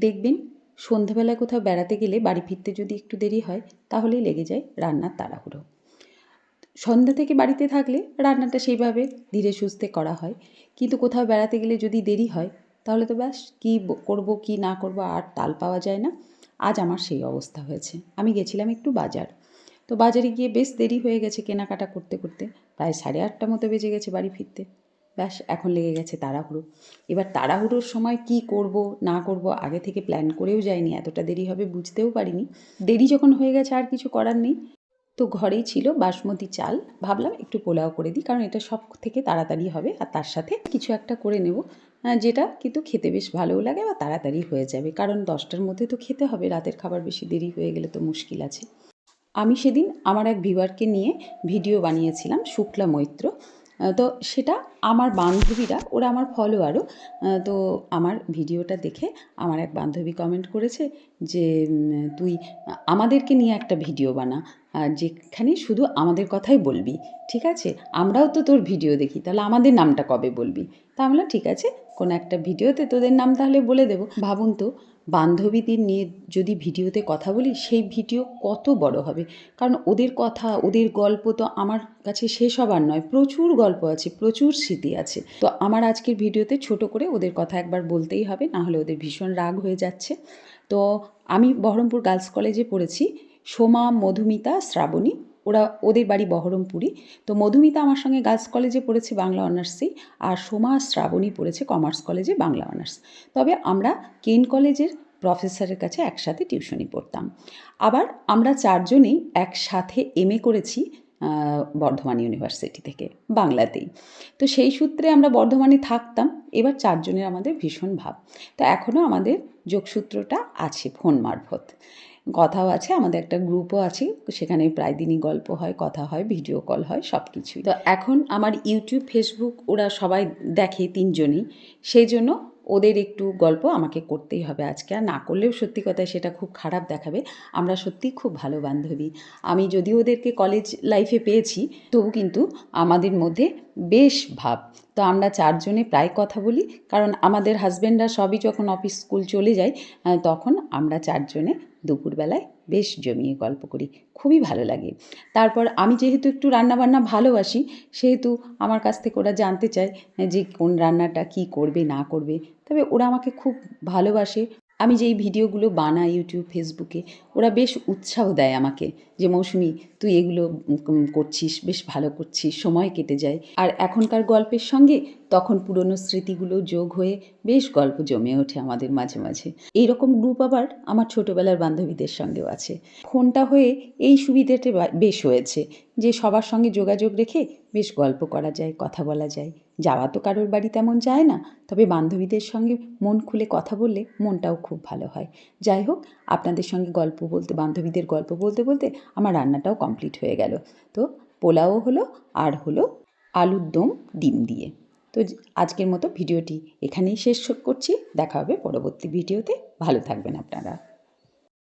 দেখবেন সন্ধেবেলায় কোথাও বেড়াতে গেলে বাড়ি ফিরতে যদি একটু দেরি হয় তাহলেই লেগে যায় রান্নার তাড়াহুড়ো। সন্ধ্যা থেকে বাড়িতে থাকলে রান্নাটা সেইভাবে ধীরে সুস্থে করা হয়, কিন্তু কোথাও বেড়াতে গেলে যদি দেরি হয় তাহলে তো ব্যাস কী করবো কী না করবো আর তাল পাওয়া যায় না। আজ আমার সেই অবস্থা হয়েছে। আমি গেছিলাম একটু বাজার, তো বাজারে গিয়ে বেশ দেরি হয়ে গেছে কেনাকাটা করতে করতে, প্রায় 8:30 মতো বেজে গেছে বাড়ি ফিরতে। ব্যাস এখন লেগে গেছে তাড়াহুড়ো। এবার তাড়াহুড়োর সময় কি করব না করব আগে থেকে প্ল্যান করেও যাইনি, এতটা দেরি হবে বুঝতেও পারিনি। দেরি যখন হয়ে গেছে আর কিছু করার নেই, তো ঘরেই ছিল বাসমতি চাল, ভাবলাম একটু পোলাও করে দিই, কারণ এটা সব থেকে তাড়াতাড়ি হবে আর তার সাথে কিছু একটা করে নেব যেটা কিন্তু খেতে বেশ ভালোও লাগে বা তাড়াতাড়ি হয়ে যাবে, কারণ 10টার মধ্যে তো খেতে হবে, রাতের খাবার বেশি দেরি হয়ে গেলে তো মুশকিল আছে। আমি সেদিন আমার এক ভিউয়ারকে নিয়ে ভিডিও বানিয়েছিলাম, শুক্লা মৈত্র। তো সেটা আমার বান্ধবীরা, ওরা আমার ফলোয়ারও। তো আমার ভিডিওটা দেখে আমার এক বান্ধবী কমেন্ট করেছে যে তুই আমাদেরকে নিয়ে একটা ভিডিও বানা, যেখানে শুধু আমাদের কথাই বলবি, ঠিক আছে? আমরাও তো তোর ভিডিও দেখি, তাহলে আমাদের নামটা কবে বলবি? তা আমরা ঠিক আছে, কোনো একটা ভিডিওতে তোদের নাম তাহলে বলে দেবো। ভাবুন তো, বান্ধবীদের নিয়ে যদি ভিডিওতে কথা বলি সেই ভিডিও কত বড় হবে, কারণ ওদের কথা ওদের গল্প তো আমার কাছে শেষ হবার নয়, প্রচুর গল্প আছে, প্রচুর স্মৃতি আছে। তো আমার আজকের ভিডিওতে ছোট করে ওদের কথা একবার বলতেই হবে, না হলে ওদের ভীষণ রাগ হয়ে যাচ্ছে। তো আমি বহরমপুর গার্লস কলেজে পড়েছি। সোমা, মধুমিতা, শ্রাবণী, ওদের বাড়ি বহরমপুরই। তো মধুমিতা আমার সঙ্গে গার্লস কলেজে পড়েছে বাংলা অনার্সেই, আর সোমা আর শ্রাবণী পড়েছে কমার্স কলেজে বাংলা অনার্স। তবে আমরা কেন কলেজের প্রফেসরের কাছে একসাথে টিউশনি পড়তাম। আবার আমরা চারজনেই একসাথে এমএ করেছি বর্ধমান ইউনিভার্সিটি থেকে, বাংলাতেই। তো সেই সূত্রে আমরা বর্ধমানে থাকতাম। এবার চারজনের আমাদের ভীষণ ভাব। তো এখনও আমাদের যোগসূত্রটা আছে ফোন মারফত, কথাও আছে, আমাদের একটা গ্রুপও আছে, সেখানে প্রায় দিনই গল্প হয়, কথা হয়, ভিডিও কল হয়, সব কিছুই। তো এখন আমার ইউটিউব, ফেসবুক ওরা সবাই দেখে, তিনজনই। সেই জন্য ওদের একটু গল্প আমাকে করতেই হবে আজকে, আর না করলেও সত্যি কথা সেটা খুব খারাপ দেখাবে। আমরা সত্যিই খুব ভালো বান্ধবী। আমি যদিও ওদেরকে কলেজ লাইফে পেয়েছি, তবু কিন্তু আমাদের মধ্যে বেশ ভাব। তো আমরা চারজনে প্রায় কথা বলি, কারণ আমাদের হাজব্যান্ডরা সবই যখন অফিস স্কুল চলে যায়, তখন আমরা চারজনে দুপুরবেলায় বেশ জমিয়ে গল্প করি, খুবই ভালো লাগে। তারপর আমি যেহেতু একটু রান্নাবান্না ভালোবাসি, সেহেতু আমার কাছ থেকে ওরা জানতে চায় যে কোন রান্নাটা কী করবে না করবে। তবে ওরা আমাকে খুব ভালোবাসে। আমি যেই ভিডিওগুলো বানাই ইউটিউব, ফেসবুকে, ওরা বেশ উৎসাহ দেয় আমাকে যে মৌসুমি তুই এগুলো করছিস, বেশ ভালো করছিস, সময় কেটে যায়। আর এখনকার গল্পের সঙ্গে তখন পুরনো স্মৃতিগুলো যোগ হয়ে বেশ গল্প জমে ওঠে আমাদের মাঝে মাঝে। এইরকম গ্রুপ আবার আমার ছোটোবেলার বান্ধবীদের সঙ্গেও আছে। ফোনটা হয়ে এই সুবিধাটা বেশ হয়েছে যে সবার সঙ্গে যোগাযোগ রেখে বেশ গল্প করা যায়, কথা বলা যায়। যাওয়া তো কারোর বাড়ি তেমন যায় না, তবে বান্ধবীদের সঙ্গে মন খুলে কথা বললে মনটাও খুব ভালো হয়। যাই হোক, আপনাদের সঙ্গে গল্প বলতে, বান্ধবীদের গল্প বলতে বলতে আমার রান্নাটাও কমপ্লিট হয়ে গেল। তো পোলাও হলো, আর হলো আলুর দম ডিম দিয়ে। তো আজকের মতো ভিডিওটি এখানেই শেষ করছি। দেখা হবে পরবর্তী ভিডিওতে। ভালো থাকবেন আপনারা।